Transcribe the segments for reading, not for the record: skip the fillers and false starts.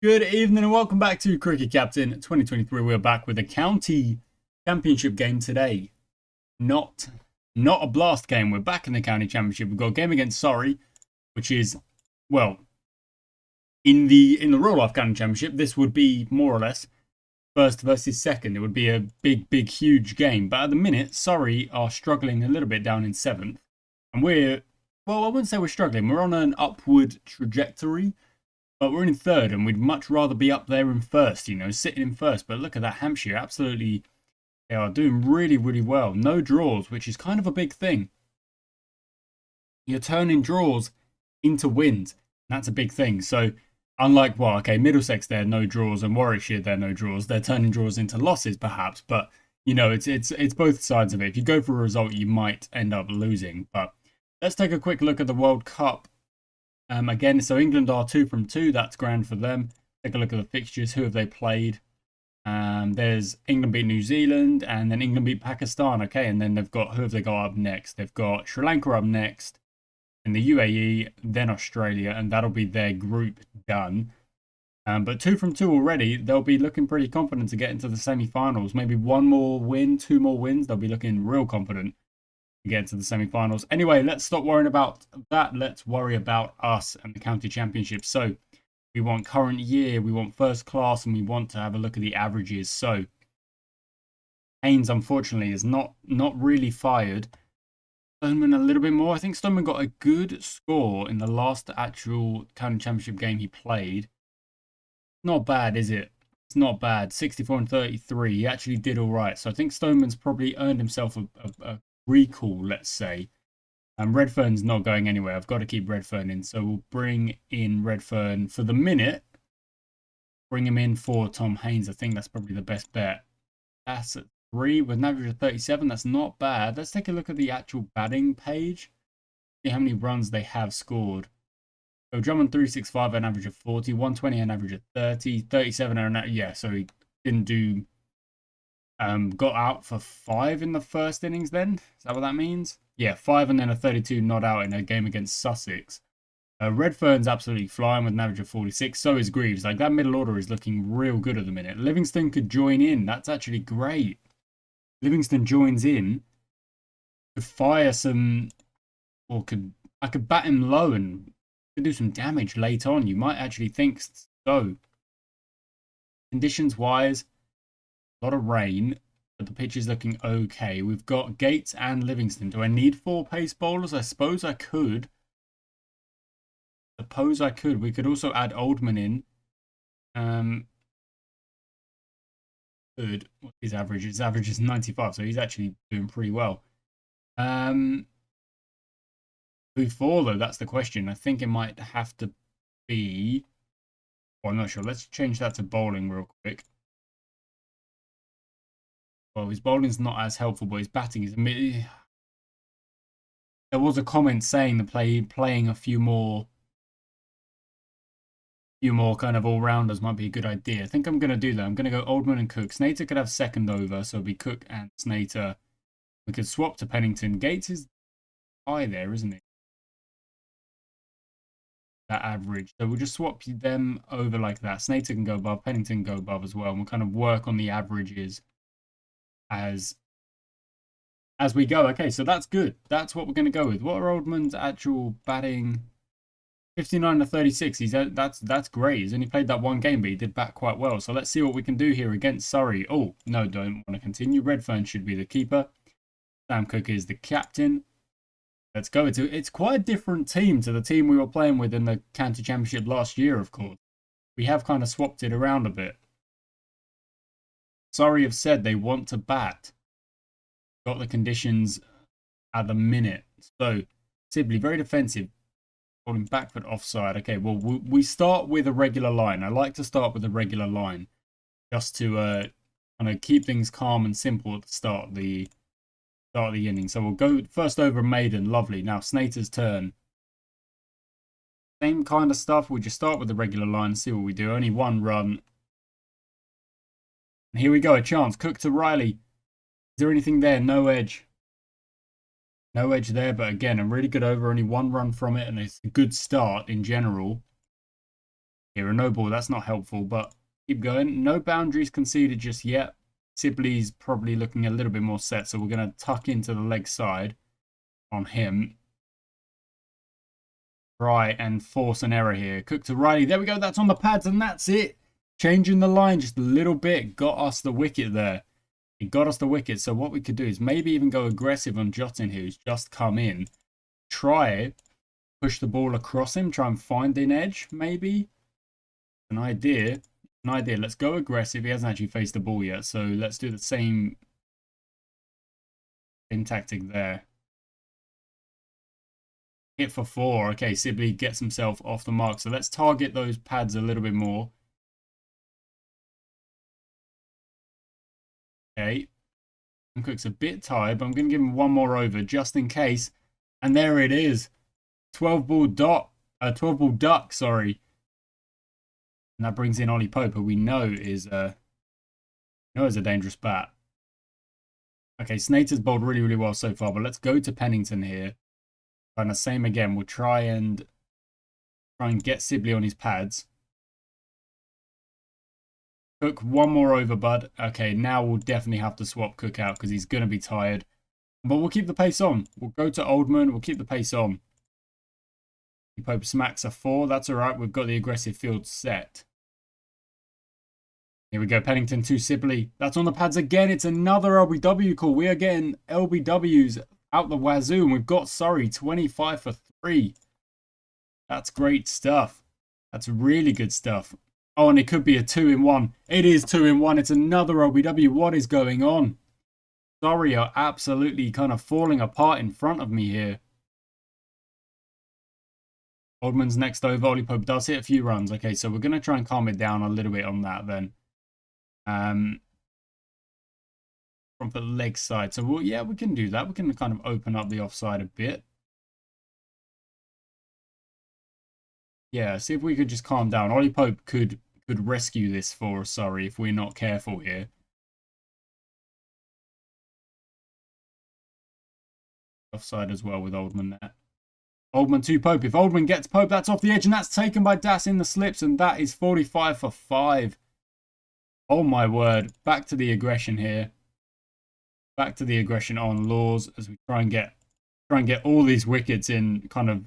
Good evening and welcome back to Cricket Captain 2023. We're back with a county championship game today. Not a blast game. We're back in the county championship. We've got a game against Surrey, which is, well, in the real life county championship, this would be more or less first versus second. It would be a big, huge game. But at the minute, Surrey are struggling a little bit down in seventh, and we're, well, I wouldn't say we're struggling. We're on an upward trajectory. But we're in third, and we'd much rather be up there in first, sitting in first. But look at that, Hampshire, absolutely, they are doing really well. No draws, which is kind of a big thing. You're turning draws into wins. That's a big thing. So, unlike, well, okay, Middlesex, they're no draws, and Warwickshire, they're no draws. They're turning draws into losses, perhaps. But, it's both sides of it. If you go for a result, you might end up losing. But let's take a quick look at the World Cup. Again, so England are 2 from 2. That's grand for them. Take a look at the fixtures. Who have they played? There's England beat New Zealand, and then England beat Pakistan. Okay, and then who have they got up next? They've got Sri Lanka up next, and the UAE, then Australia, and that'll be their group done. But 2 from 2 already. They'll be looking pretty confident to get into the semi-finals. Maybe one more win, 2 more wins. They'll be looking real confident get to the semi-finals. Anyway, let's stop worrying about that. Let's worry about us and the county championship. So we want current year, we want first class, and we want to have a look at the averages. So Haynes, unfortunately, is not really fired. Stoneman a little bit more. I think Stoneman got a good score in the last actual county championship game he played. Not bad, is it? It's not bad. 64 and 33. He actually did all right. So I think Stoneman's probably earned himself a recall, let's say. Redfern's not going anywhere. I've got to keep Redfern in. So we'll bring in Redfern for the minute. Bring him in for Tom Haynes. I think that's probably the best bet. That's at 3 with an average of 37. That's not bad. Let's take a look at the actual batting page. See how many runs they have scored. So Drummond 365 an average of 40. 120 an average of 30. 37 and yeah, so he didn't do... got out for 5 in the first innings then? Is that what that means? Yeah, 5 and then a 32 not out in a game against Sussex. Redfern's absolutely flying with an average of 46. So is Greaves. Like, that middle order is looking real good at the minute. Livingston could join in. That's actually great. Livingston joins in. Could fire some... Or I could bat him low and could do some damage late on. You might actually think so. Conditions-wise... A lot of rain, but the pitch is looking okay. We've got Gates and Livingston. Do I need 4 pace bowlers? I suppose I could. We could also add Oldman in. Good. What's his average? His average is 95, so he's actually doing pretty well. Who for, though? That's the question. I think it might have to be... Well, I'm not sure. Let's change that to bowling real quick. Well, his bowling's not as helpful, but his batting is... There was a comment saying the playing a few more kind of all-rounders might be a good idea. I think I'm going to do that. I'm going to go Oldman and Cook. Snater could have second over, so it'll be Cook and Snater. We could swap to Pennington. Gates is high there, isn't it? That average. So we'll just swap them over like that. Snater can go above, Pennington can go above as well. And we'll kind of work on the averages as we go. Okay, so that's good. That's what we're going to go with. What are Oldman's actual batting? 59 to 36. That's great. He's only played that one game, but he did bat quite well. So let's see what we can do here against Surrey. Oh, no, don't want to continue. Redfern should be the keeper. Sam Cook is the captain. Let's go. It's quite a different team to the team we were playing with in the county championship last year, of course. We have kind of swapped it around a bit. Surrey have said they want to bat. Got the conditions at the minute. So, Sibley, very defensive. Holding back foot offside. Okay, well, we start with a regular line. I like to start with a regular line. Just to kind of keep things calm and simple at the start of the inning. So we'll go first over Maiden. Lovely. Now, Snater's turn. Same kind of stuff. We just start with the regular line and see what we do. Only 1 run. And here we go, a chance. Cook to Riley. Is there anything there? No edge. No edge there, but again, a really good over. Only 1 run from it, and it's a good start in general. Here, a no ball. That's not helpful, but keep going. No boundaries conceded just yet. Sibley's probably looking a little bit more set, so we're going to tuck into the leg side on him. Try and force an error here. Cook to Riley. There we go. That's on the pads, and that's it. Changing the line just a little bit. Got us the wicket there. It got us the wicket. So what we could do is maybe even go aggressive on Jottin, who's just come in. Try it. Push the ball across him. Try and find an edge, maybe. An idea. An idea. Let's go aggressive. He hasn't actually faced the ball yet. So let's do the same tactic there. Hit for 4. Okay, Sibley gets himself off the mark. So let's target those pads a little bit more. Okay. Cook's a bit tired, but I'm going to give him one more over just in case. And there it is. 12 ball duck, sorry. And that brings in Ollie Pope, who we know is a dangerous bat. Okay, Snater's bowled really, really well so far, but let's go to Pennington here. And the same again. We'll try and get Sibley on his pads. Cook, one more over, bud. Okay, now we'll definitely have to swap Cook out because he's going to be tired. But we'll keep the pace on. We'll go to Oldman. We'll keep the pace on. Pope smacks a 4. That's all right. We've got the aggressive field set. Here we go. Pennington to Sibley. That's on the pads again. It's another LBW call. We are getting LBWs out the wazoo. And we've got Surrey 25 for 3. That's great stuff. That's really good stuff. Oh, and it could be a 2-in-1. It is 2-in-1. It's another LBW. What is going on? Surrey are absolutely kind of falling apart in front of me here. Oldman's next over. Ollie Pope does hit a few runs. Okay, so we're going to try and calm it down a little bit on that then. From the leg side. So, yeah, we can do that. We can kind of open up the offside a bit. Yeah, see if we could just calm down. Ollie Pope could rescue this for us, sorry, if we're not careful here. Offside as well with Oldman there. Oldman to Pope. If Oldman gets Pope, that's off the edge, and that's taken by Das in the slips, and that is 45 for 5. Oh my word. Back to the aggression here. Back to the aggression on Laws as we try and get all these wickets in kind of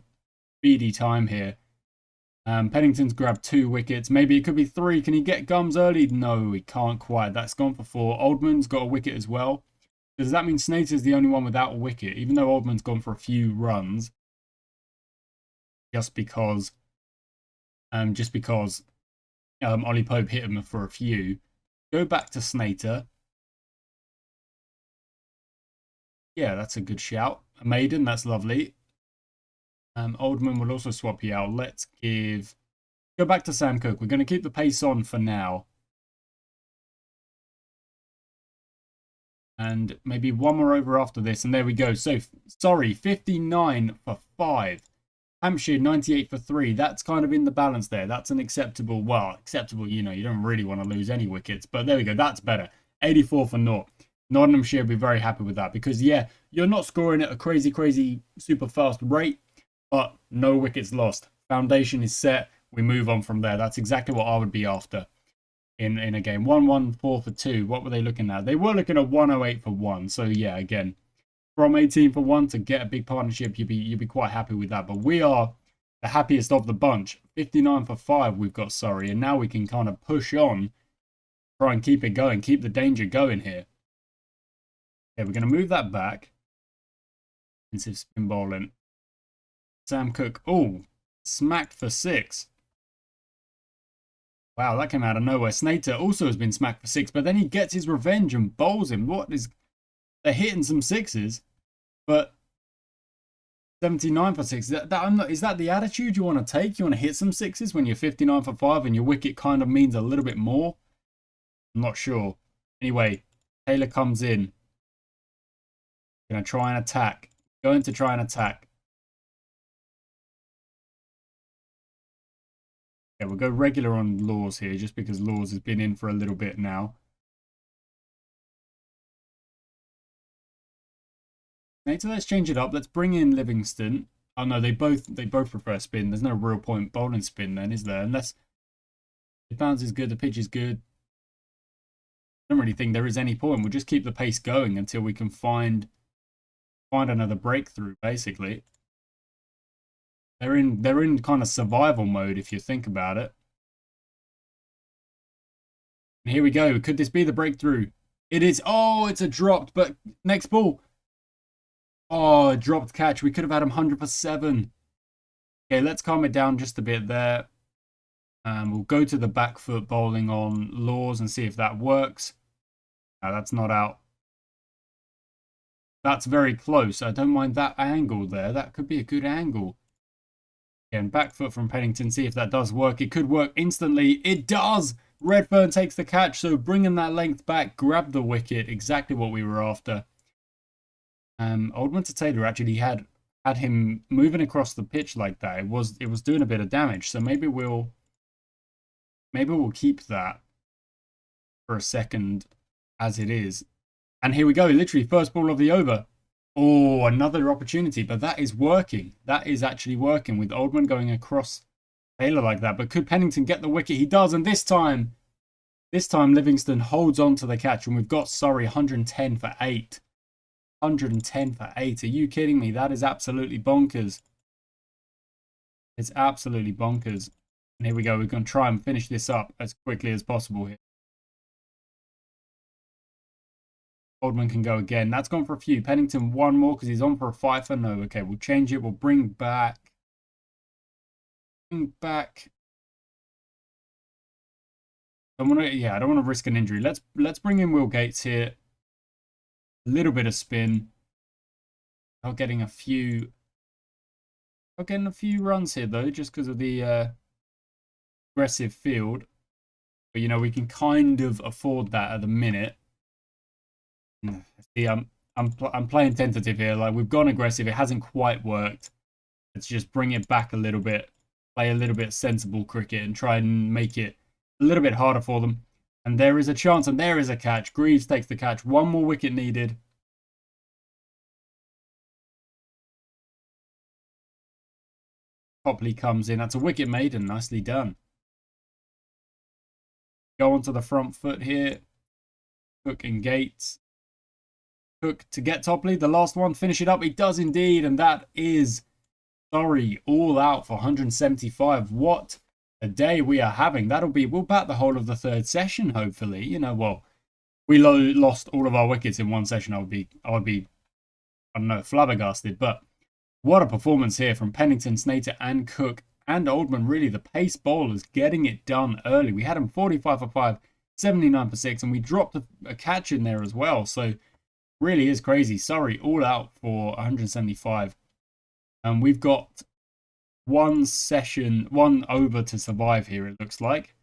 speedy time here. Pennington's grabbed 2 wickets. Maybe it could be 3. Can he get Gums early? No, he can't quite. That's gone for 4. Oldman's got a wicket as well. Does that mean Snater's the only one without a wicket? Even though Oldman's gone for a few runs. Just because Ollie Pope hit him for a few. Go back to Snater. Yeah, that's a good shout. A maiden, that's lovely. Oldman will also swap you out. Let's go back to Sam Cook. We're going to keep the pace on for now. And maybe one more over after this. And there we go. So, sorry, 59 for 5. Hampshire, 98 for 3. That's kind of in the balance there. That's an acceptable, you know, you don't really want to lose any wickets. But there we go. That's better. 84 for 0. Nottinghamshire will be very happy with that. Because, yeah, you're not scoring at a crazy, crazy, super fast rate. But no wickets lost. Foundation is set. We move on from there. That's exactly what I would be after in a game. 114 for 2. What were they looking at? They were looking at 108 for 1. So, yeah, again, from 18 for 1 to get a big partnership, you'd be quite happy with that. But we are the happiest of the bunch. 59 for 5 we've got, sorry. And now we can kind of push on, try and keep it going, keep the danger going here. Okay, we're going to move that back. Intensive spin bowling. Sam Cook, oh, smacked for 6. Wow, that came out of nowhere. Snater also has been smacked for 6, but then he gets his revenge and bowls him. They're hitting some 6s, but 79 for 6. Is that the attitude you want to take? You want to hit some 6s when you're 59 for 5 and your wicket kind of means a little bit more? I'm not sure. Anyway, Taylor comes in. Going to try and attack. Going to try and attack. Yeah, we'll go regular on Laws here, just because Laws has been in for a little bit now. Okay, so let's change it up. Let's bring in Livingston. Oh no, they both prefer spin. There's no real point bowling spin then, is there? Unless The bounce is good. The pitch is good. I don't really think there is any point. We'll just keep the pace going until we can find another breakthrough, basically. They're in kind of survival mode if you think about it. And here we go. Could this be the breakthrough? It is. Oh, it's a dropped, but next ball. Oh, dropped catch. We could have had him 100 for 7. Okay, let's calm it down just a bit there. We'll go to the back foot bowling on Laws and see if that works. No, that's not out. That's very close. I don't mind that angle there. That could be a good angle. Again, back foot from Pennington. See if that does work. It could work instantly. It does! Redfern takes the catch, so bringing that length back, grab the wicket. Exactly what we were after. Oldman to Taylor actually had him moving across the pitch like that. It was doing a bit of damage, so maybe we'll keep that for a second as it is. And here we go, literally first ball of the over. Oh, another opportunity, but that is working. That is actually working with Oldman going across Taylor like that. But could Pennington get the wicket? He does, and this time Livingston holds on to the catch, and we've got Surrey 110 for 8. 110 for 8. Are you kidding me? That is absolutely bonkers. It's absolutely bonkers. And here we go. We're going to try and finish this up as quickly as possible here. Oldman can go again. That's gone for a few. Pennington one more because he's on for a 5 for no. Okay, we'll change it. We'll bring back. I don't want to risk an injury. Let's bring in Will Gates here. A little bit of spin. Not getting a few runs here though, just because of the aggressive field. But you know, we can kind of afford that at the minute. See, I'm playing tentative here. Like, we've gone aggressive. It hasn't quite worked. Let's just bring it back a little bit. Play a little bit sensible cricket and try and make it a little bit harder for them. And there is a chance, and there is a catch. Greaves takes the catch. One more wicket needed. Copley comes in. That's a wicket made and nicely done. Go onto the front foot here. Cook and Gates. Cook to get Topley. The last one. Finish it up. He does indeed. And that is Surrey all out for 175. What a day we are having. We'll bat the whole of the third session, hopefully. You know, well, we lost all of our wickets in one session. I would be, I don't know, flabbergasted. But what a performance here from Pennington, Snater, and Cook and Oldman. Really, the pace bowlers getting it done early. We had him 45 for 5, 79 for 6, and we dropped a catch in there as well. So, really is crazy. Surrey all out for 175. And we've got one over to survive here, it looks like.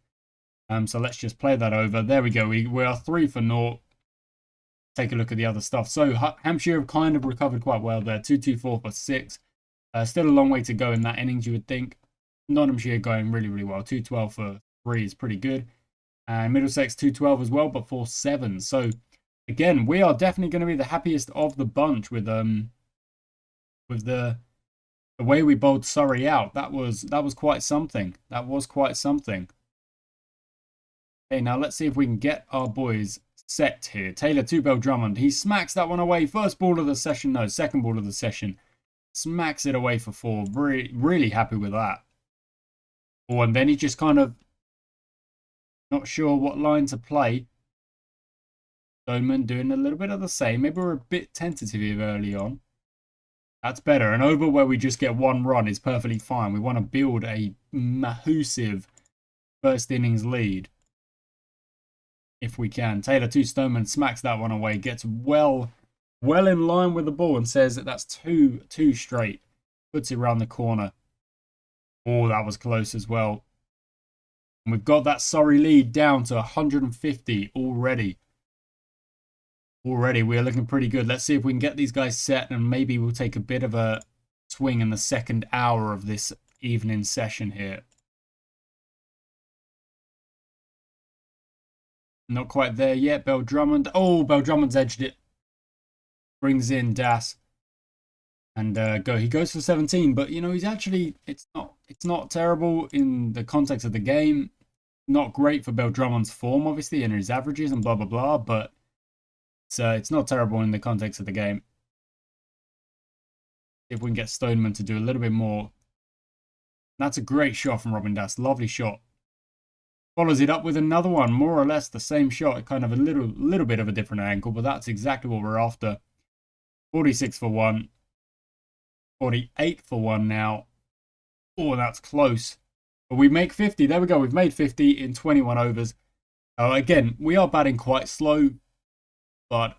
So let's just play that over. There we go. We are 3 for 0. Take a look at the other stuff. So Hampshire have kind of recovered quite well there. 224 for 6. Still a long way to go in that innings, you would think. Nottinghamshire going really, really well. 212 for 3 is pretty good. And Middlesex 212 as well, but for 7. So again, we are definitely going to be the happiest of the bunch with the way we bowled Surrey out. That was quite something. That was quite something. Okay, now let's see if we can get our boys set here. Taylor to Bell Drummond. He smacks that one away. First ball of the session. No, second ball of the session. Smacks it away for 4. Really, really happy with that. Oh, and then he just kind of not sure what line to play. Stoneman doing a little bit of the same. Maybe we're a bit tentative early on. That's better. An over where we just get 1 run is perfectly fine. We want to build a massive first innings lead. If we can. Taylor to Stoneman smacks that one away. Gets well in line with the ball and says that that's two straight. Puts it around the corner. Oh, that was close as well. And we've got that Surrey lead down to 150 already. Already, we are looking pretty good. Let's see if we can get these guys set and maybe we'll take a bit of a swing in the second hour of this evening session here. Not quite there yet. Bell Drummond. Oh, Bell Drummond's edged it. Brings in Das. And he goes for 17, but you know, he's actually it's not terrible in the context of the game. not great for Bill Drummond's form, obviously, and his averages and blah, blah, blah, but it's not terrible in the context of the game. If we can get Stoneman to do a little bit more. That's a great shot from Robin Das. Lovely shot. Follows it up with another one, more or less the same shot, kind of a little bit of a different angle, but that's exactly what we're after. 46 for 1. 48 for 1 now. Oh, that's close. But we make 50. There we go. We've made 50 in 21 overs. Again, we are batting quite slow, but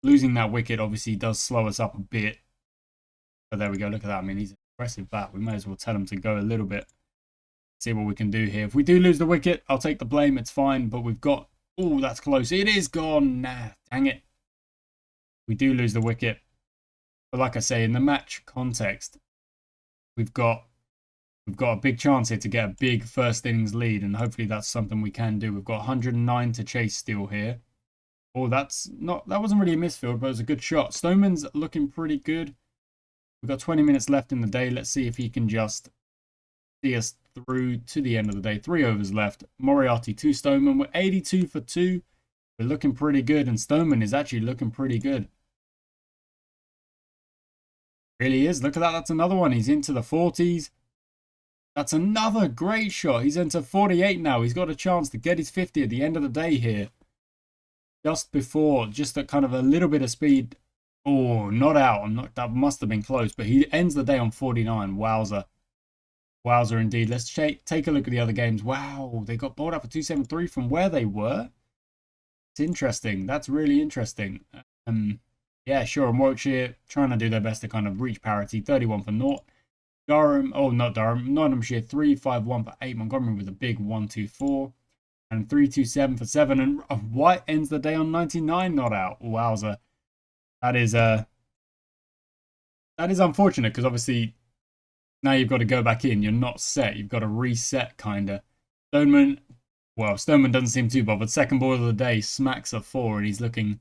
losing that wicket obviously does slow us up a bit. But there we go. Look at that. I mean, he's an impressive bat. We may as well tell him to go a little bit. See what we can do here. If we do lose the wicket, I'll take the blame. It's fine. But we've got... Oh, that's close. It is gone. Nah, dang it. We do lose the wicket. But like I say, in the match context, we've got a big chance here to get a big first innings lead, and hopefully that's something we can do. We've got 109 to chase still here. Oh, that wasn't really a misfield, but it was a good shot. Stoneman's looking pretty good. We've got 20 minutes left in the day. Let's see if he can just see us through to the end of the day. 3 overs left. Moriarty 2, Stoneman. We're 82 for 2. We're looking pretty good, and Stoneman is actually looking pretty good. Really is. Look at that. That's another one. He's into the 40s. That's another great shot. He's into 48 now. He's got a chance to get his 50 at the end of the day here. Just before, just at kind of a little bit of speed. Oh, not out. That must have been close. But he ends the day on 49. Wowzer. Wowzer indeed. Let's take a look at the other games. Wow, they got bowled out for 273 from where they were. It's interesting. That's really interesting. Yeah, sure. And Warwickshire trying to do their best to kind of reach parity. 31 for 0. Durham, oh, not Durham. Nottinghamshire 351 for 8. Montgomery with a big 124. And 327 for 7. And White ends the day on 99 not out. Wowzer. That is unfortunate because obviously now you've got to go back in. You're not set. You've got to reset kind of. Stoneman doesn't seem too bothered. Second ball of the day, smacks a 4, and he's looking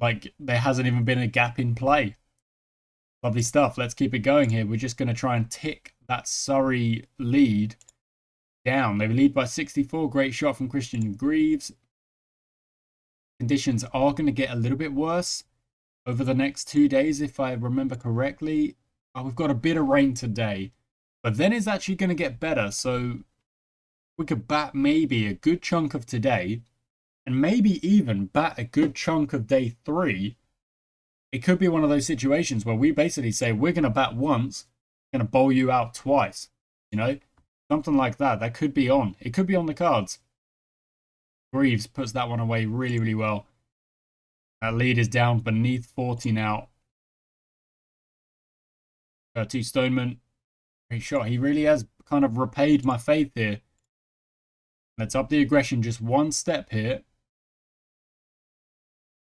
like there hasn't even been a gap in play. Lovely stuff. Let's keep it going here. We're just going to try and tick that Surrey lead down. They lead by 64. Great shot from Christian Greaves. Conditions are going to get a little bit worse over the next 2 days, if I remember correctly. Oh, we've got a bit of rain today, but then it's actually going to get better. So we could bat maybe a good chunk of today, and maybe even bat a good chunk of day 3. It could be one of those situations where we basically say, we're going to bat once, going to bowl you out twice. You know, something like that. That could be on. It could be on the cards. Greaves puts that one away really, really well. That lead is down beneath 40 now. To Stoneman. Great shot. He really has kind of repaid my faith here. Let's up the aggression just one step here.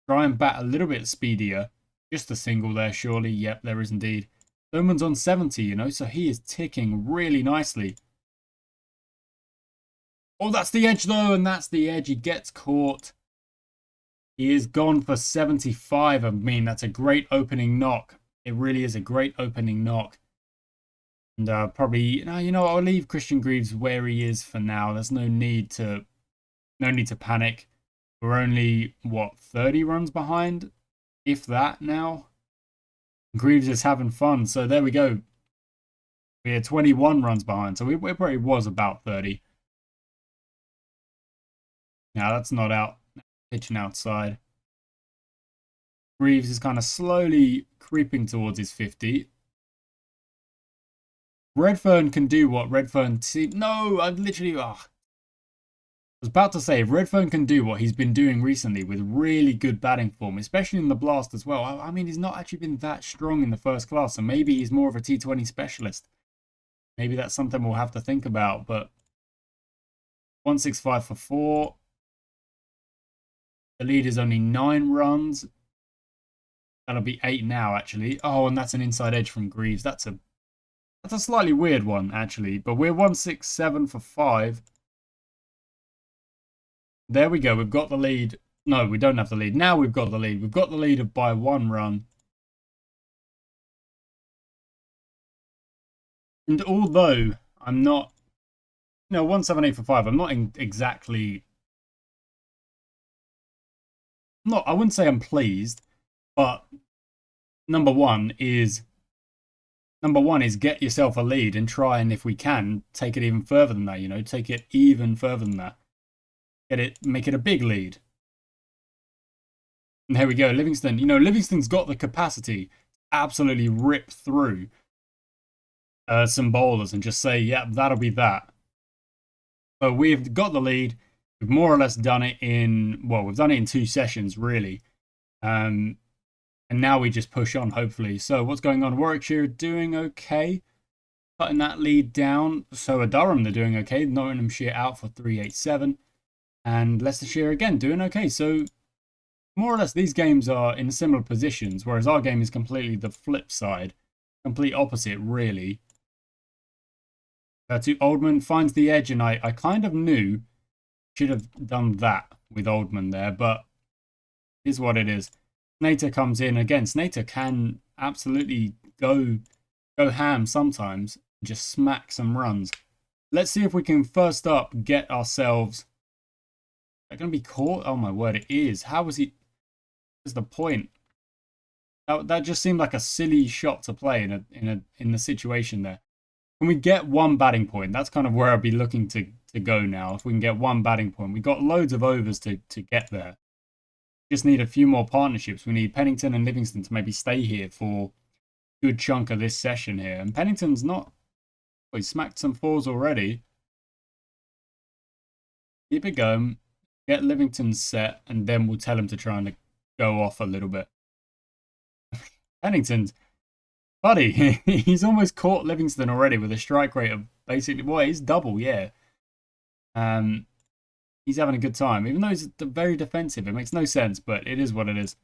Try and bat a little bit speedier. Just a single there, surely. Yep, there is indeed. Stoneman's on 70, you know, so he is ticking really nicely. Oh, that's the edge, though, and that's the edge. He gets caught. He is gone for 75. I mean, that's a great opening knock. It really is a great opening knock. And probably, you know, I'll leave Christian Greaves where he is for now. There's no need to panic. We're only, what, 30 runs behind? If that now. Greaves is having fun. So there we go. We're 21 runs behind. So we probably was about 30. Now that's not out. Pitching outside. Greaves is kind of slowly creeping towards his 50. Redfern can do what Redfern... No, I've literally... I was about to say, if Redfern can do what he's been doing recently with really good batting form, especially in the Blast as well. I mean, he's not actually been that strong in the first class, so maybe he's more of a T20 specialist. Maybe that's something we'll have to think about, but 165 for 4. The lead is only 9 runs. That'll be 8 now, actually. Oh, and that's an inside edge from Greaves. That's a slightly weird one, actually. But we're 167 for 5. There we go. We've got the lead. No, we don't have the lead. Now we've got the lead. We've got the lead by 1 run. And although I'm not No, 178 for 5. I'm not exactly. Not. I wouldn't say I'm pleased, but number one is get yourself a lead and try and, if we can, take it even further than that. You know, take it even further than that. Make it a big lead. And there we go, Livingston. You know, Livingston's got the capacity to absolutely rip through some bowlers and just say, yeah, that'll be that. But we've got the lead. We've more or less done it in, well, we've done it in 2 sessions, really. And now we just push on, hopefully. So what's going on? Warwickshire doing okay. Cutting that lead down. So are Durham, they're doing okay. Nottinghamshire out for 387. And Leicestershire again doing okay. So more or less these games are in similar positions, whereas our game is completely the flip side. Complete opposite, really. To Oldman finds the edge, and I kind of knew should have done that with Oldman there, but it is what it is. Snater comes in again. Snater can absolutely go ham sometimes, just smack some runs. Let's see if we can first up get ourselves. Is that going to be caught? Oh my word, it is. How was he? What's the point? That just seemed like a silly shot to play in the situation there. Can we get 1 batting point? That's kind of where I'll be looking to go now. If we can get 1 batting point, we've got loads of overs to get there. Just need a few more partnerships. We need Pennington and Livingston to maybe stay here for a good chunk of this session here. And Pennington's not. Oh, he smacked some 4s already. Keep it going. Get Livingston set, and then we'll tell him to try and go off a little bit. Pennington's. Buddy, he's almost caught Livingston already with a strike rate of basically, well, it's double, yeah. He's having a good time, even though he's very defensive. It makes no sense, but it is what it is.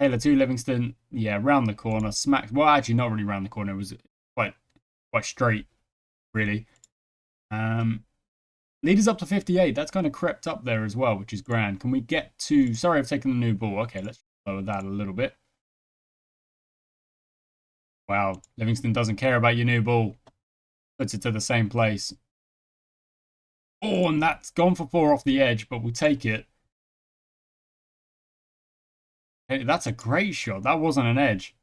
Taylor to Livingston, yeah, round the corner, smacked. Well, actually, not really round the corner. It was quite straight, really. Leaders up to 58. That's kind of crept up there as well, which is grand. Can we get to? Sorry, I've taken the new ball. Okay, let's lower that a little bit. Wow, Livingston doesn't care about your new ball. Puts it to the same place. Oh, and that's gone for 4 off the edge, but we'll take it. Hey, that's a great shot. That wasn't an edge.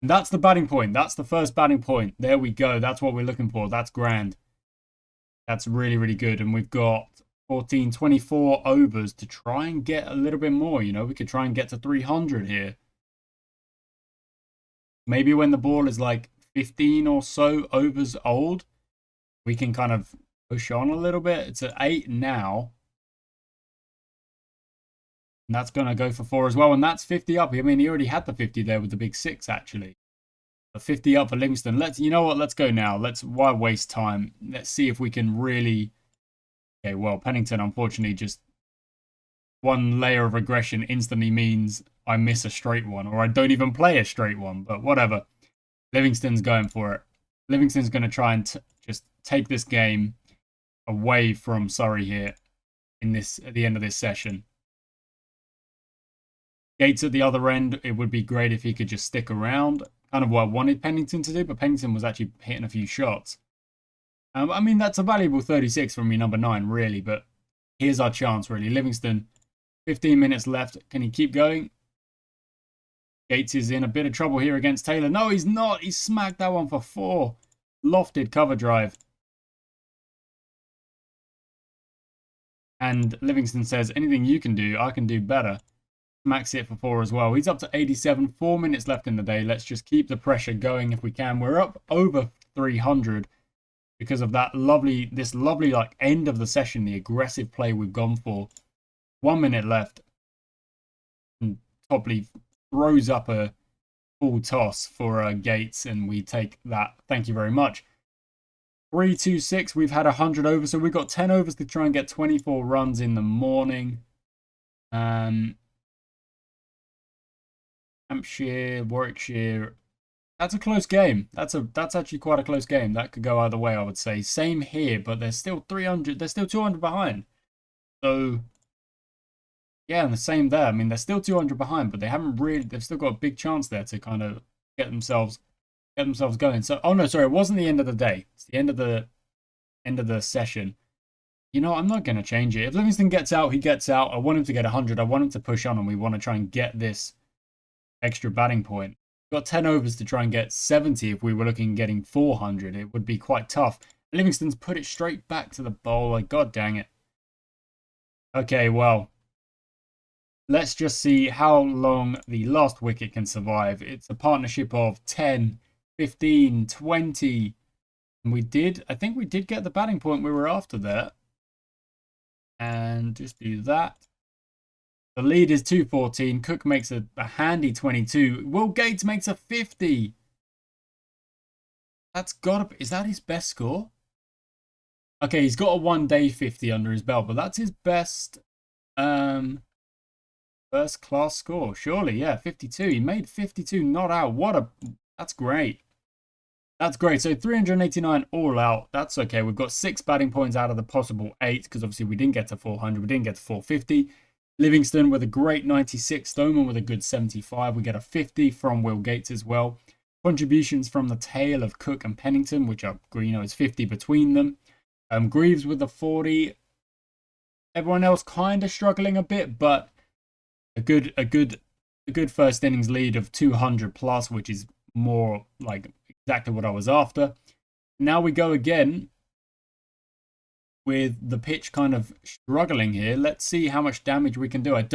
And that's the batting point. That's the first batting point. There we go. That's what we're looking for. That's grand. That's really, really good. And we've got 14, 24 overs to try and get a little bit more. You know, we could try and get to 300 here. Maybe when the ball is like 15 or so overs old, we can kind of push on a little bit. It's at 8 now. And that's going to go for 4 as well. And that's 50 up. I mean, he already had the 50 there with the big 6, actually. The 50 up for Livingston. You know what? Let's go now. Why waste time? Let's see if we can really. Okay, well, Pennington, unfortunately, just 1 layer of regression instantly means I miss a straight one, or I don't even play a straight one, but whatever. Livingston's going for it. Livingston's going to try and just take this game away from Surrey here at the end of this session. Gates at the other end, it would be great if he could just stick around. Kind of what I wanted Pennington to do, but Pennington was actually hitting a few shots. I mean, that's a valuable 36 from your number 9, really, but here's our chance, really. Livingston, 15 minutes left. Can he keep going? Gates is in a bit of trouble here against Taylor. No, he's not. He smacked that one for 4. Lofted cover drive. And Livingston says, anything you can do, I can do better. Smacks it for 4 as well. He's up to 87. 4 minutes left in the day. Let's just keep the pressure going if we can. We're up over 300 because of this lovely like end of the session, the aggressive play we've gone for. 1 minute left. And Topley throws up a full toss for Gates, and we take that. Thank you very much. 3-2-6. We've had 100 overs, so we've got 10 overs to try and get 24 runs in the morning. Hampshire, Warwickshire. That's a close game. That's actually quite a close game. That could go either way, I would say. Same here, but they're still 300. They're still 200 behind. So yeah, and the same there. I mean, they're still 200 behind, but they've still got a big chance there to kind of get themselves going. So, oh no, sorry, it wasn't the end of the day. It's the end of end of the session. You know, I'm not going to change it. If Livingston gets out, he gets out. I want him to get 100. I want him to push on, and we want to try and get this extra batting point. We've got 10 overs to try and get 70 if we were looking at getting 400. It would be quite tough. Livingston's put it straight back to the bowler. God dang it. Okay, well, let's just see how long the last wicket can survive. It's a partnership of 10, 15, 20. And I think we did get the batting point we were after there. And just do that. The lead is 214. Cook makes a handy 22. Will Gates makes a 50. That's got to be... Is that his best score? Okay, he's got a one-day 50 under his belt, but that's his best first class score. Surely, yeah, 52. He made 52 not out. That's great. That's great. So 389 all out. That's okay. We've got 6 batting points out of the possible 8 because obviously we didn't get to 400. We didn't get to 450. Livingston with a great 96. Stoneman with a good 75. We get a 50 from Will Gates as well. Contributions from the tail of Cook and Pennington, which are, you know, is 50 between them. Greaves with a 40. Everyone else kind of struggling a bit, but a good first innings lead of 200 plus, which is more like exactly what I was after. Now we go again with the pitch kind of struggling here. Let's see how much damage we can do. I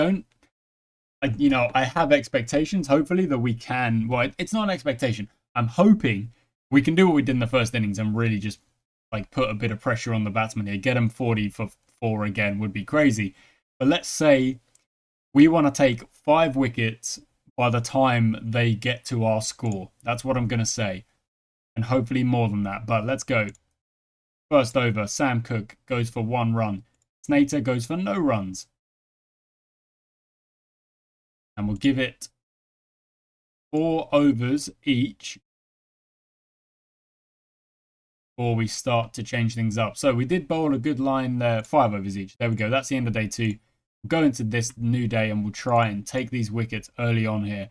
have expectations, hopefully, that we can. Well, it's not an expectation. I'm hoping we can do what we did in the first innings and really just like put a bit of pressure on the batsman here. Get him 40 for 4 again would be crazy. But let's say we want to take 5 wickets by the time they get to our score. That's what I'm going to say. And hopefully more than that. But let's go. First over, Sam Cook goes for 1 run. Snater goes for no runs. And we'll give it 4 overs each before we start to change things up. So we did bowl a good line there, 5 overs each. There we go. That's the end of day 2. We'll go into this new day and we'll try and take these wickets early on here.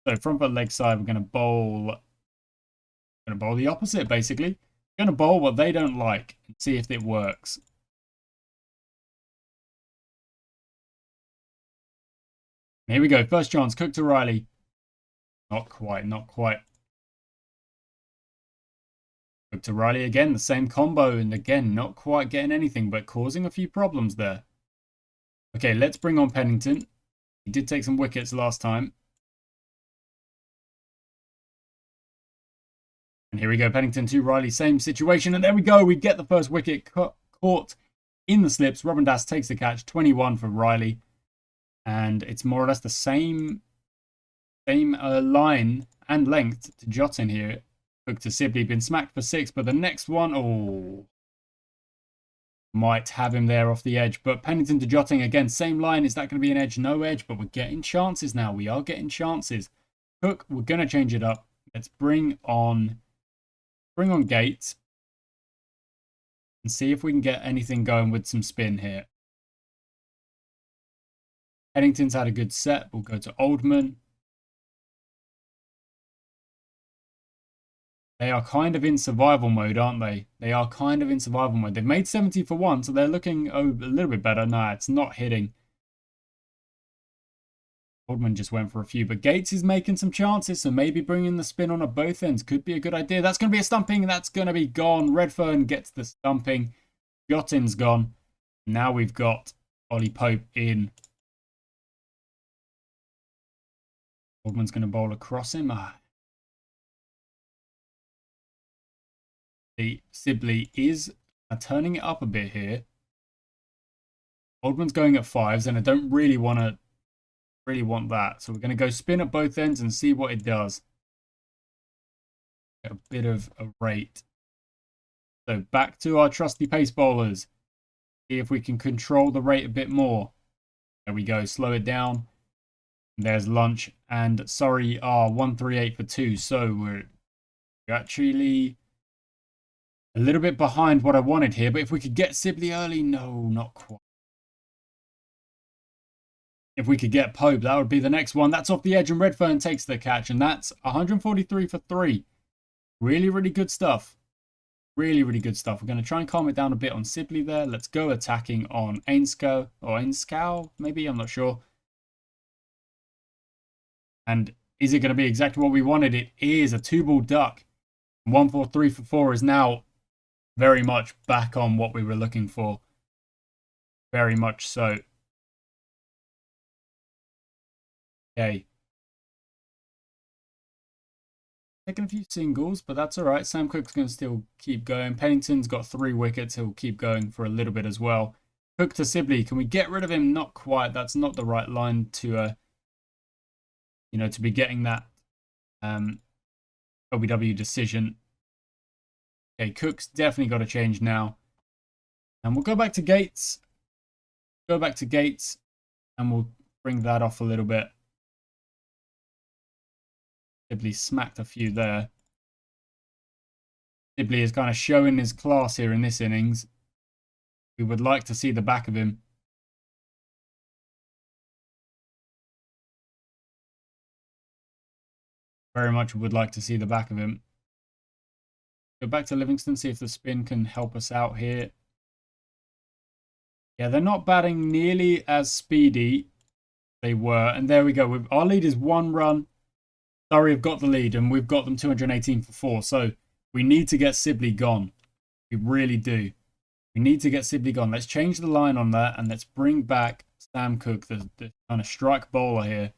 So front foot leg side, we're going to bowl the opposite, basically. We're going to bowl what they don't like and see if it works. Here we go. First chance. Cook to Riley. Not quite. Cook to Riley again. The same combo. And again, not quite getting anything, but causing a few problems there. Okay, let's bring on Pennington. He did take some wickets last time. And here we go. Pennington to Riley. Same situation. And there we go. We get the first wicket caught in the slips. Robin Das takes the catch. 21 for Riley. And it's more or less the same line and length to Jottin here. Cook to Sibley, been smacked for 6, but the next one, might have him there off the edge. But Pennington to Jottin again, same line. Is that going to be an edge? No edge, but we're getting chances now. We are getting chances. Cook, we're going to change it up. Let's bring on Gates and see if we can get anything going with some spin here. Pennington's had a good set. We'll go to Oldman. They are kind of in survival mode, aren't they? They are kind of in survival mode. They've made 70 for 1, so they're looking a little bit better. Nah, it's not hitting. Oldman just went for a few, but Gates is making some chances, so maybe bringing the spin on at both ends could be a good idea. That's going to be a stumping. That's going to be gone. Redfern gets the stumping. Jottin's gone. Now we've got Ollie Pope in. Oldman's going to bowl across him. Sibley is turning it up a bit here. Oldman's going at 5s, and I don't really want that. So we're going to go spin at both ends and see what it does. Get a bit of a rate. So back to our trusty pace bowlers. See if we can control the rate a bit more. There we go. Slow it down. There's lunch. And sorry, 138 for 2. So we're actually a little bit behind what I wanted here. But if we could get Sibley early, no, not quite. If we could get Pope, that would be the next one. That's off the edge and Redfern takes the catch. And that's 143 for 3. Really, really good stuff. Really, really good stuff. We're going to try and calm it down a bit on Sibley there. Let's go attacking on Ainsko or Ainskow, maybe, I'm not sure. And is it going to be exactly what we wanted? It is a 2-ball duck. 1-4-3 for 4 is now very much back on what we were looking for. Very much so. Okay. Taking a few singles, but that's all right. Sam Cook's going to still keep going. Pennington's got 3 wickets. He'll keep going for a little bit as well. Cook to Sibley. Can we get rid of him? Not quite. That's not the right line to, to be getting that OBW decision. Okay, Cook's definitely got to change now. And we'll go back to Gates. Go back to Gates, and we'll bring that off a little bit. Sibley smacked a few there. Sibley is kind of showing his class here in this innings. We would like to see the back of him. Very much would like to see the back of him. Go back to Livingston, see if the spin can help us out here. Yeah, they're not batting nearly as speedy they were. And there we go. Our lead is 1 run. Surrey have got the lead, and we've got them 218 for 4. So we need to get Sibley gone. We really do. We need to get Sibley gone. Let's change the line on that, and let's bring back Sam Cook, the kind of strike bowler here.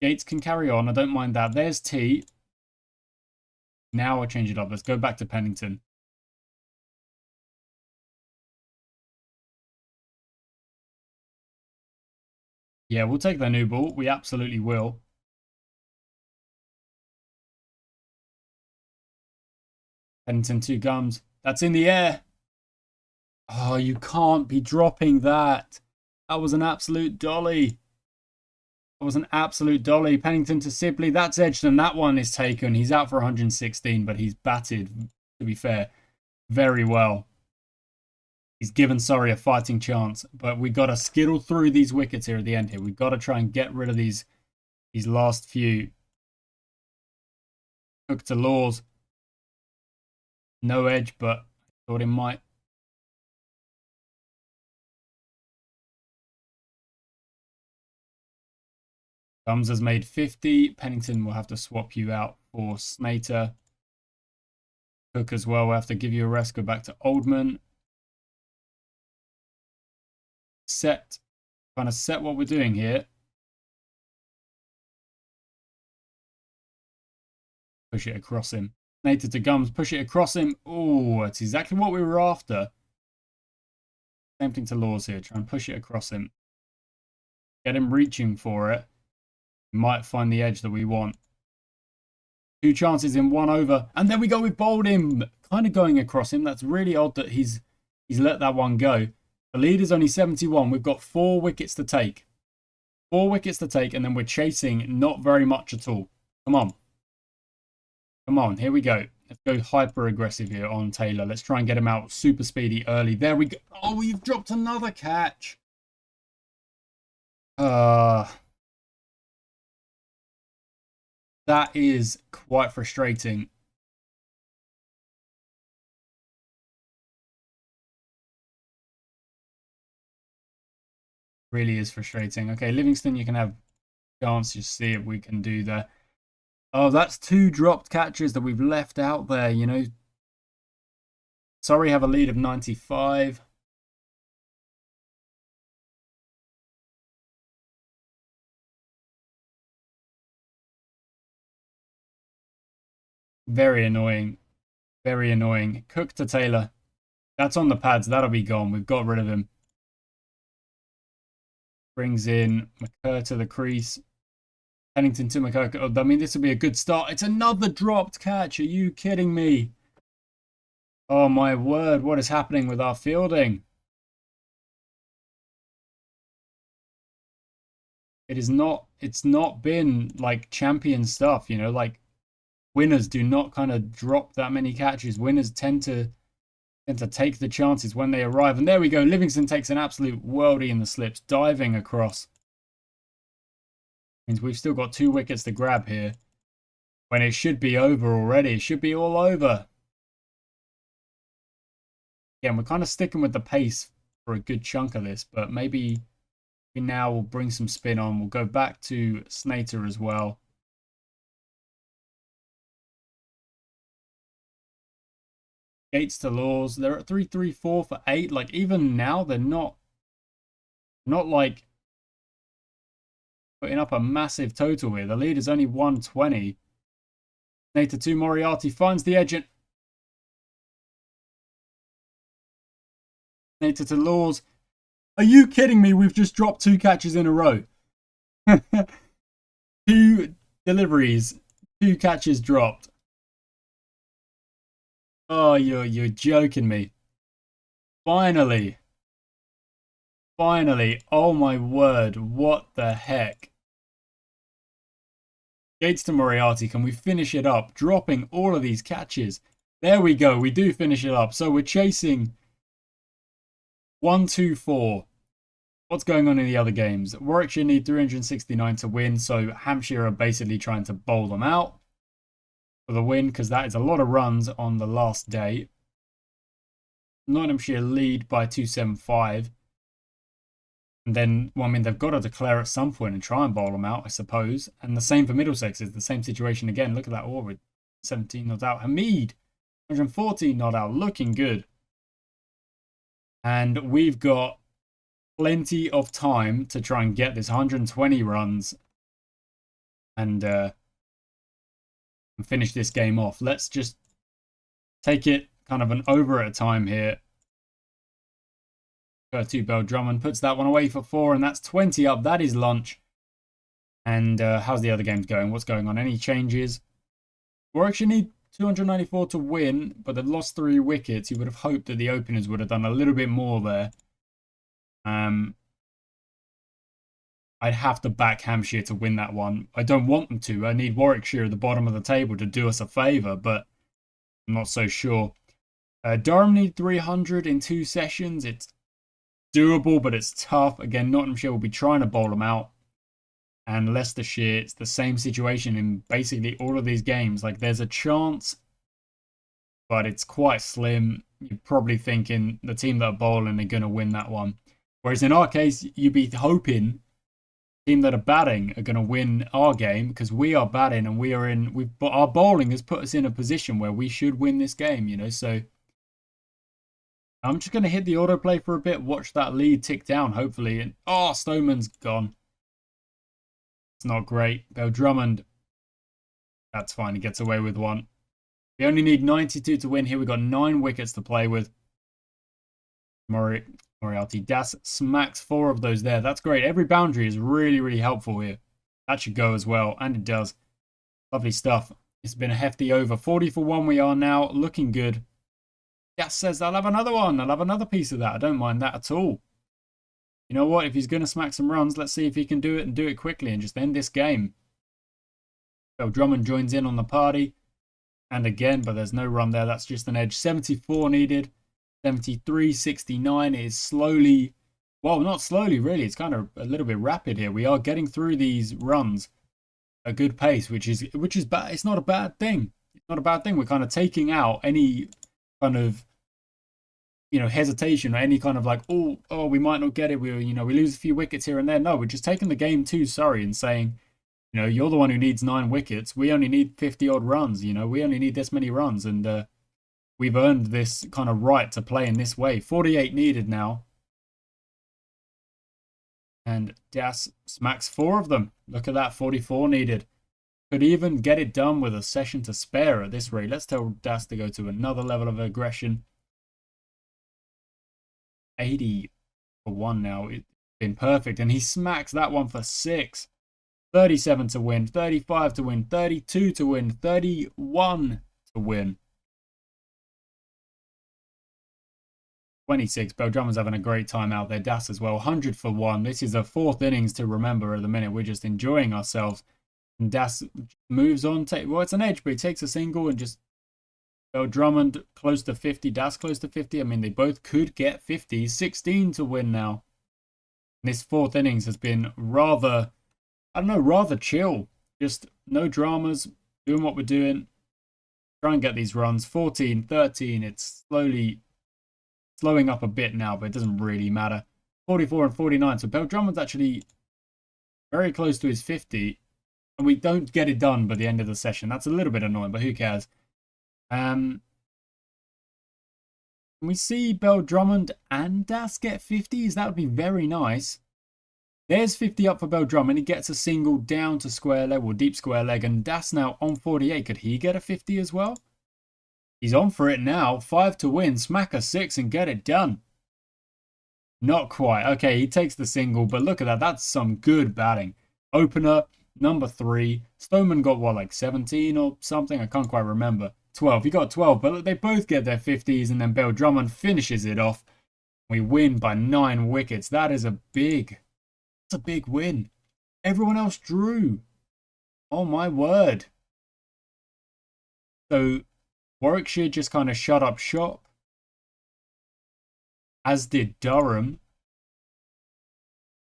Gates can carry on. I don't mind that. There's T. Now I'll change it up. Let's go back to Pennington. Yeah, we'll take the new ball. We absolutely will. Pennington 2 gums. That's in the air. Oh, you can't be dropping that. That was an absolute dolly. That was an absolute dolly. Pennington to Sibley. That's edged, and that one is taken. He's out for 116, but he's batted, to be fair, very well. He's given Surrey a fighting chance, but we got to skittle through these wickets here at the end here. We've got to try and get rid of these last few. Hook to Laws. No edge, but I thought it might. Gums has made 50. Pennington will have to swap you out for Snater. Cook as well. We'll have to give you a rest. Go back to Oldman. Kind of set what we're doing here. Push it across him. Snater to Gums, push it across him. Oh, that's exactly what we were after. Same thing to Laws here. Try and push it across him. Get him reaching for it. We might find the edge that we want. 2 chances in 1 over. And there we go. We bowled him. Kind of going across him. That's really odd that he's let that one go. The lead is only 71. We've got 4 wickets to take. 4 wickets to take, and then we're chasing not very much at all. Come on. Come on, here we go. Let's go hyper aggressive here on Taylor. Let's try and get him out super speedy early. There we go. Oh, we've dropped another catch. That is quite frustrating. Really is frustrating. Okay, Livingston, you can have a chance to see if we can do that. Oh, that's 2 dropped catches that we've left out there, you know. Sorry, have a lead of 95. Very annoying. Very annoying. Cook to Taylor. That's on the pads. That'll be gone. We've got rid of him. Brings in McCurr to the crease. Pennington to McCurr. Oh, I mean, this will be a good start. It's another dropped catch. Are you kidding me? Oh, my word. What is happening with our fielding? It's not been like champion stuff, you know, like winners do not kind of drop that many catches. Winners tend to take the chances when they arrive. And there we go. Livingston takes an absolute worldie in the slips, diving across. Means we've still got 2 wickets to grab here. when it should be over already. It should be all over. Again, we're kind of sticking with the pace for a good chunk of this, but maybe now we'll bring some spin on. We'll go back to Snater as well. Gates to Laws. They're at 334 for 8. Like, even now, they're not like putting up a massive total here. The lead is only 120. Snater 2, Moriarty finds the edge. Snater to Laws. Are you kidding me? We've just dropped 2 catches in a row. 2 deliveries, 2 catches dropped. Oh, you're joking me. Finally. Finally. Oh my word. What the heck? Gates to Moriarty. Can we finish it up? Dropping all of these catches. There we go. We do finish it up. So we're chasing 1, 2, 4. What's going on in the other games? Warwickshire need 369 to win. So Hampshire are basically trying to bowl them out for the win, because that is a lot of runs on the last day. Nottinghamshire lead by 275. And then, well, I mean, they've got to declare at some point and try and bowl them out, I suppose. And the same for Middlesex, is the same situation again. Look at that all with 17 not out. Hamid, 114 not out, looking good. And we've got plenty of time to try and get this 120 runs and finish this game off. Let's just take it kind of an over at a time here. 2 Bell Drummond puts that one away for 4, and that's 20 up. That is lunch. And how's the other games going? What's going on? Any changes? Warwickshire need 294 to win, but they've lost 3 wickets. You would have hoped that the openers would have done a little bit more there. I'd have to back Hampshire to win that one. I don't want them to. I need Warwickshire at the bottom of the table to do us a favour, but I'm not so sure. Durham need 300 in 2 sessions. It's doable, but it's tough. Again, Nottinghamshire will be trying to bowl them out. And Leicestershire, it's the same situation in basically all of these games. Like, there's a chance, but it's quite slim. You're probably thinking the team that are bowling are going to win that one. Whereas in our case, you'd be hoping the team that are batting are going to win our game, because we are batting and we are in. Our bowling has put us in a position where we should win this game, you know. So I'm just going to hit the autoplay for a bit, watch that lead tick down, hopefully. And oh, Stoneman's gone. It's not great. Bell Drummond. That's fine. He gets away with one. We only need 92 to win here. We've got 9 wickets to play with. Moriarty. Das smacks 4 of those there. That's great. Every boundary is really, really helpful here. That should go as well. And it does. Lovely stuff. It's been a hefty over. 40 for 1 we are now. Looking good. Das says, I'll have another one. I'll have another piece of that. I don't mind that at all. You know what? If he's going to smack some runs, let's see if he can do it and do it quickly and just end this game. So Drummond joins in on the party. And again, but there's no run there. That's just an edge. 74 needed. 73, 69 is slowly, well, not slowly really. It's kind of a little bit rapid here. We are getting through these runs a good pace, which is bad. It's not a bad thing. It's not a bad thing. We're kind of taking out any kind of, you know, hesitation or any kind of like, oh, we might not get it. We lose a few wickets here and there. No, we're just taking the game too sorry and saying, you know, you're the one who needs 9 wickets. We only need 50 odd runs. You know, we only need this many runs, and we've earned this kind of right to play in this way. 48 needed now. And Das smacks 4 of them. Look at that, 44 needed. Could even get it done with a session to spare at this rate. Let's tell Das to go to another level of aggression. 80 for 1 now. It's been perfect. And he smacks that one for 6. 37 to win. 35 to win. 32 to win. 31 to win. 26. Bell Drummond's having a great time out there. Das as well. 100 for 1. This is a 4th innings to remember at the minute. We're just enjoying ourselves. And Das moves on. Well, it's an edge, but he takes a single and just... Bell Drummond close to 50. Das close to 50. I mean, they both could get 50. 16 to win now. And this 4th innings has been rather, I don't know, rather chill. Just no dramas. Doing what we're doing. Try and get these runs. 14, 13. It's slowing up a bit now, but it doesn't really matter. 44 and 49. So Beldrummond's actually very close to his 50. And we don't get it done by the end of the session. That's a little bit annoying, but who cares? Can we see Beldrummond and Das get 50s? That would be very nice. There's 50 up for Beldrummond. He gets a single down to square leg, or deep square leg. And Das now on 48. Could he get a 50 as well? He's on for it now. 5 to win. Smack a 6 and get it done. Not quite. Okay, he takes the single, but look at that. That's some good batting. Opener, number 3. Stoneman got what, like 17 or something? I can't quite remember. 12. He got 12, but they both get their 50s, and then Beldrummond finishes it off. We win by 9 wickets. That is that's a big win. Everyone else drew. Oh my word. So Warwickshire just kind of shut up shop, as did Durham,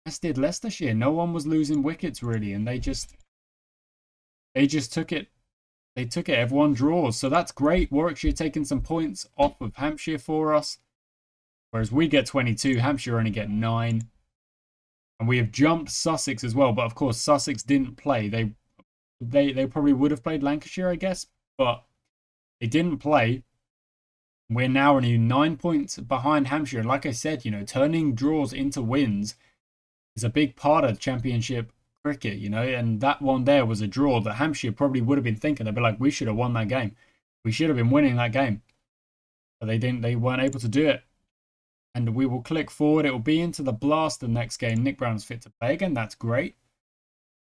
as did Leicestershire. No one was losing wickets really, and they just took it. They took it. Everyone draws, so that's great. Warwickshire taking some points off of Hampshire for us, whereas we get 22. Hampshire only get 9, and we have jumped Sussex as well. But of course, Sussex didn't play. They probably would have played Lancashire, I guess, but they didn't play. We're now only 9 points behind Hampshire. And like I said, you know, turning draws into wins is a big part of Championship cricket, you know, and that one there was a draw that Hampshire probably would have been thinking. They'd be like, we should have won that game. We should have been winning that game. But they didn't. They weren't able to do it. And we will click forward. It will be into the blast the next game. Nick Brown's fit to play again. That's great.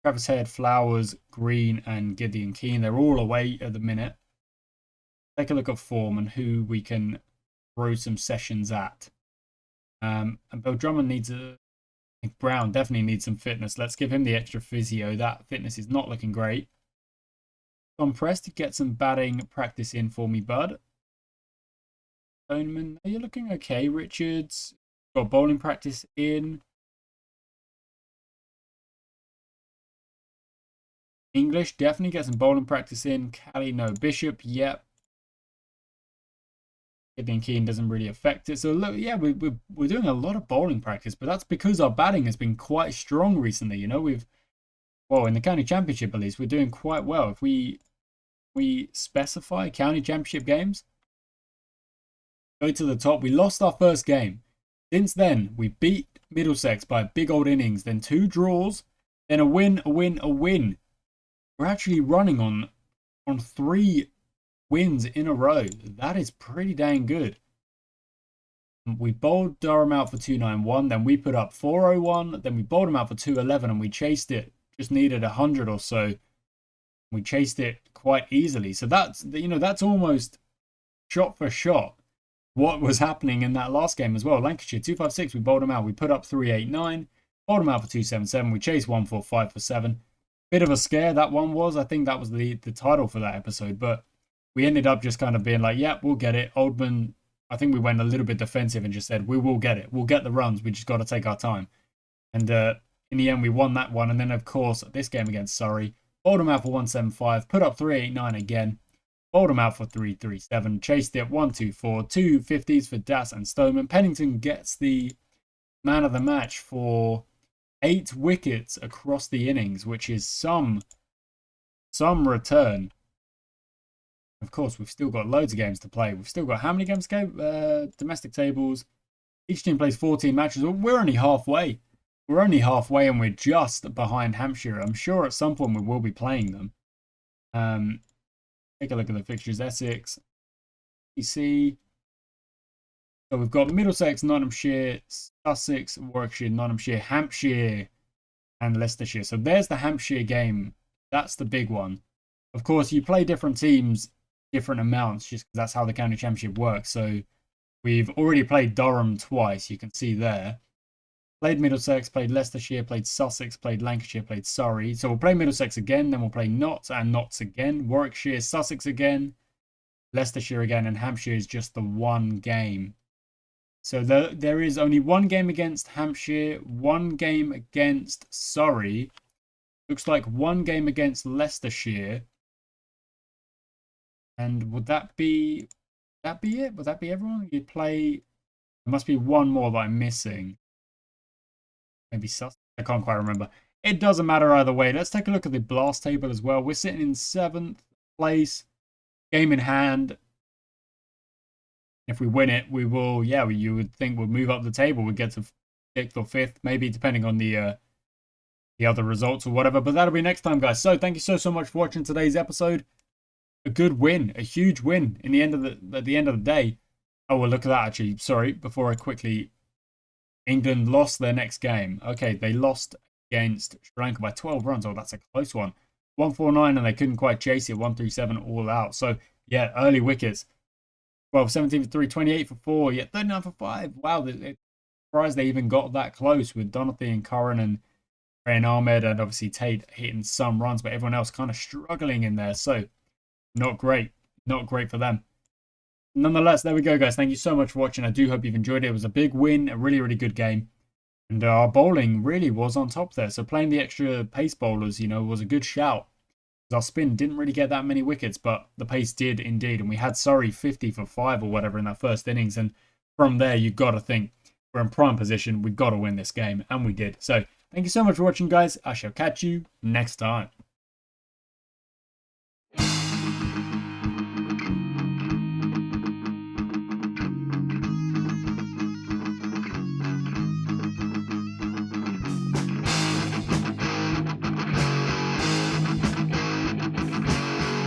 Travis Head, Flowers, Green, and Gideon Keane. They're all away at the minute. Take a look at form and who we can throw some sessions at. And Beldrummond needs Brown definitely needs some fitness. Let's give him the extra physio. That fitness is not looking great. Tom Prest to get some batting practice in for me, bud. Stoneman, are you looking okay? Richards got bowling practice in. English definitely get some bowling practice in. Cali, no. Bishop, yep. Gideon Keane doesn't really affect it. So look, yeah, we're doing a lot of bowling practice, but that's because our batting has been quite strong recently. You know, well, in the county championship at least, we're doing quite well. If we specify county championship games, go to the top. We lost our first game. Since then, we beat Middlesex by a big old innings, then 2 draws, then a win, a win, a win. We're actually running on 3 wins in a row. That is pretty dang good. We bowled Durham out for 291, then we put up 401, then we bowled him out for 211, and we chased it. Just needed 100 or so. We chased it quite easily. So that's, you know, that's almost shot for shot what was happening in that last game as well. Lancashire 256, we bowled him out. We put up 389, bowled him out for 277. We chased 145 for 7. Bit of a scare that one was. I think that was the title for that episode, but we ended up just kind of being like, yeah, we'll get it. Oldman, I think we went a little bit defensive and just said, we will get it. We'll get the runs. We just got to take our time. And in the end, we won that one. And then, of course, this game against Surrey, bowled him out for 175, put up 389 again, bowled him out for 337, chased it 124, 2 50s for Das and Stoneman. Pennington gets the man of the match for 8 wickets across the innings, which is some return. Of course, we've still got loads of games to play. We've still got how many games to go? Domestic tables. Each team plays 14 matches. We're only halfway. We're only halfway and we're just behind Hampshire. I'm sure at some point we will be playing them. Take a look at the fixtures. Essex. You see. So we've got Middlesex, Nottinghamshire, Sussex, Warwickshire, Nottinghamshire, Hampshire, and Leicestershire. So there's the Hampshire game. That's the big one. Of course, you play different teams different amounts just because that's how the county championship works. So we've already played Durham twice, you can see there. Played Middlesex, played Leicestershire, played Sussex, played Lancashire, played Surrey. So we'll play Middlesex again, then we'll play Notts and Notts again. Warwickshire, Sussex again, Leicestershire again, and Hampshire is just the one game. So there is only one game against Hampshire, one game against Surrey. Looks like one game against Leicestershire. And would that be it? Would that be everyone? You'd play. There must be one more that I'm missing. Maybe sus. I can't quite remember. It doesn't matter either way. Let's take a look at the blast table as well. We're sitting in 7th place, game in hand. If we win it, we will. Yeah, you would think we'll move up the table. We'd get to 6th or 5th, maybe depending on the other results or whatever. But that'll be next time, guys. So thank you so much for watching today's episode. A good win, a huge win in the end of at the end of the day. Oh well, look at that. Actually, sorry. Before I quickly, England lost their next game. Okay, they lost against Sri Lanka by 12 runs. Oh, that's a close one. 149, and they couldn't quite chase it. 137 all out. So yeah, early wickets. 12, 17 for 3, 28 for 4. Yeah, 39 for 5. Wow, it's surprised they even got that close with Donathy and Curran and Rayan Ahmed and obviously Tate hitting some runs, but everyone else kind of struggling in there. So not great. Not great for them. Nonetheless, there we go, guys. Thank you so much for watching. I do hope you've enjoyed it. It was a big win, a really good game. And our bowling really was on top there. So playing the extra pace bowlers, was a good shout. Our spin didn't really get that many wickets, but the pace did indeed. And we had Surrey 50 for 5 or whatever in that first innings. And from there, you've got to think we're in prime position. We've got to win this game. And we did. So thank you so much for watching, guys. I shall catch you next time.